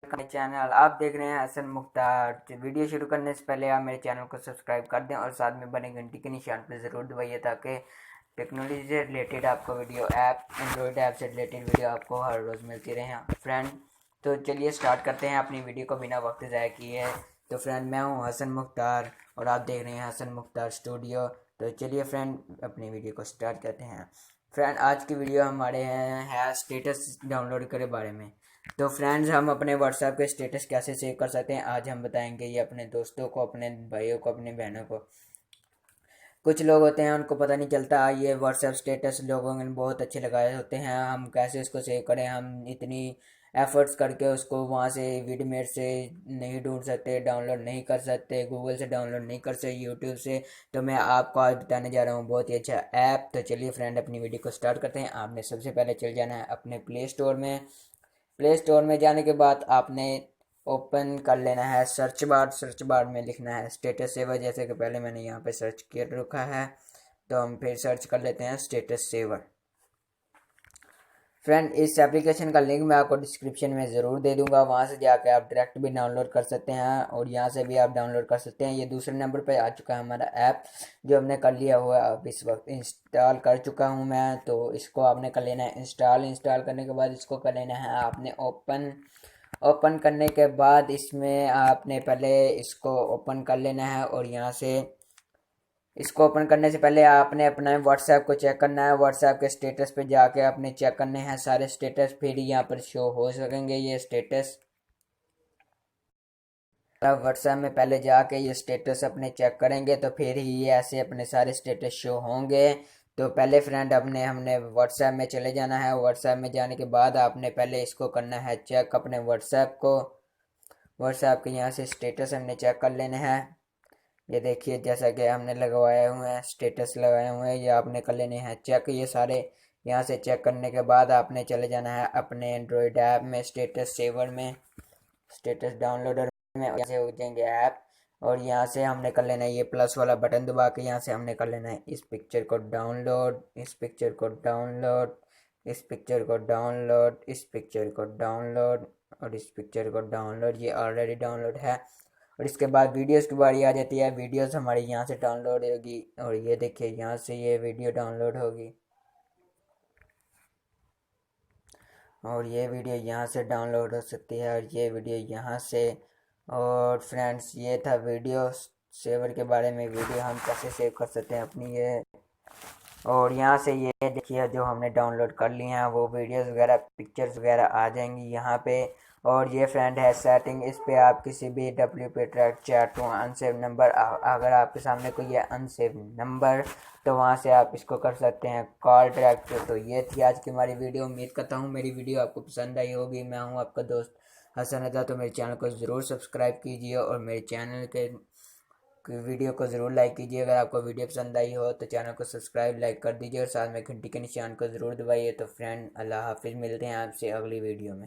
मेरे चैनल आप देख रहे हैं हसन मुख्तार। वीडियो शुरू करने से पहले आप मेरे चैनल को सब्सक्राइब कर दें और साथ में बने घंटी के निशान पर ज़रूर दबाइए ताकि टेक्नोलॉजी से रिलेटेड आपको वीडियो एंड्रॉयड ऐप से रिलेटेड वीडियो आपको हर रोज़ मिलती रहे फ्रेंड। तो चलिए स्टार्ट करते हैं अपनी वीडियो को बिना वक्त ज़ाया किए। तो फ्रेंड मैं हूँ हसन मुख्तार और आप देख रहे हैं हसन मुख्तार स्टूडियो। तो चलिए फ्रेंड अपनी वीडियो को स्टार्ट करते हैं। फ्रेंड आज की वीडियो हमारे है स्टेटस डाउनलोड के बारे में। तो फ्रेंड्स हम अपने व्हाट्सएप के स्टेटस कैसे सेव कर सकते हैं आज हम बताएंगे। ये अपने दोस्तों को, अपने भाइयों को, अपनी बहनों को। कुछ लोग होते हैं उनको पता नहीं चलता ये व्हाट्सएप स्टेटस लोगों ने बहुत अच्छे लगाए होते हैं। हम कैसे इसको सेव करें, हम इतनी एफर्ट्स करके उसको वहाँ से वीडमेट से नहीं ढूंढ सकते, डाउनलोड नहीं कर सकते, गूगल से डाउनलोड नहीं कर सकते, यूट्यूब से। तो मैं आपको आज बताने जा रहा हूँ बहुत ही अच्छा ऐप। तो चलिए फ्रेंड अपनी वीडियो को स्टार्ट करते हैं। आपने सबसे पहले चल जाना है अपने प्ले स्टोर में। प्ले स्टोर में जाने के बाद आपने ओपन कर लेना है सर्च बार में लिखना है स्टेटस सेवर। जैसे कि पहले मैंने यहाँ पे सर्च किया रखा है तो हम फिर सर्च कर लेते हैं स्टेटस सेवर। फ्रेंड इस एप्लीकेशन का लिंक मैं आपको डिस्क्रिप्शन में ज़रूर दे दूंगा, वहाँ से जाकर आप डायरेक्ट भी डाउनलोड कर सकते हैं और यहाँ से भी आप डाउनलोड कर सकते हैं। ये दूसरे नंबर पे आ चुका है हमारा ऐप जो हमने कर लिया हुआ है, अब इस वक्त इंस्टॉल कर चुका हूँ मैं। तो इसको आपने कर लेना है इंस्टॉल करने के बाद इसको कर लेना है आपने ओपन। ओपन करने के बाद इसमें आपने पहले इसको ओपन कर लेना है और यहाँ से इसको ओपन करने से पहले आपने अपना व्हाट्सएप को चेक करना है। व्हाट्सएप के स्टेटस पे जाके आपने चेक करने हैं सारे स्टेटस, फिर यहाँ पर शो हो सकेंगे ये स्टेटस। आप व्हाट्सएप में पहले जाके ये स्टेटस अपने चेक करेंगे तो फिर ही ये ऐसे अपने सारे स्टेटस शो होंगे। तो पहले फ्रेंड हमने व्हाट्सएप में चले जाना है। व्हाट्सएप में जाने के बाद आपने पहले इसको करना है चेक अपने व्हाट्सएप को। व्हाट्सएप के यहाँ से स्टेटस हमने चेक कर लेने हैं। ये देखिए जैसा कि हमने लगवाए हुए हैं स्टेटस लगाए हुए हैं, ये आपने कर लेने हैं चेक ये सारे। यहाँ से चेक करने के बाद आपने चले जाना है अपने एंड्रॉयड ऐप में स्टेटस सेवर में, स्टेटस डाउनलोडर में। यहाँ से हो जाएंगे ऐप और यहाँ से हमने कर लेना है ये प्लस वाला बटन दबा के यहाँ से हमने कर लेना है इस पिक्चर को डाउनलोड, इस पिक्चर को डाउनलोड, इस पिक्चर को डाउनलोड, इस पिक्चर को डाउनलोड और इस पिक्चर को डाउनलोड। ये ऑलरेडी डाउनलोड है। और इसके बाद वीडियोस की बारी आ जाती है। वीडियोस हमारी यहाँ से डाउनलोड होगी और ये देखिए यहाँ से ये वीडियो डाउनलोड होगी और ये वीडियो यहाँ से डाउनलोड हो सकती है और ये वीडियो यहाँ से। और फ्रेंड्स ये था वीडियो सेवर के बारे में, वीडियो हम कैसे सेव कर सकते हैं अपनी ये। और यहाँ से ये देखिए जो हमने डाउनलोड कर लिए हैं वो वीडियोस वगैरह पिक्चर्स वगैरह आ जाएंगी यहाँ पे। और ये फ्रेंड है सेटिंग, इस पे आप किसी भी WP track chat to unsave number, अगर आपके सामने कोई है अनसेव नंबर तो वहाँ से आप इसको कर सकते हैं कॉल ट्रैक पे। तो ये थी आज की हमारी वीडियो। उम्मीद करता हूँ मेरी वीडियो आपको पसंद आई होगी। मैं हूँ आपका दोस्त हसन रजा। तो मेरे चैनल को ज़रूर सब्सक्राइब कीजिए और मेरे चैनल के वीडियो को ज़रूर लाइक कीजिए। अगर आपको वीडियो पसंद आई हो तो चैनल को सब्सक्राइब लाइक कर दीजिए और साथ में घंटी के निशान को ज़रूर दबाइए। तो फ्रेंड अल्लाह हाफिज़, मिलते हैं आपसे अगली वीडियो में।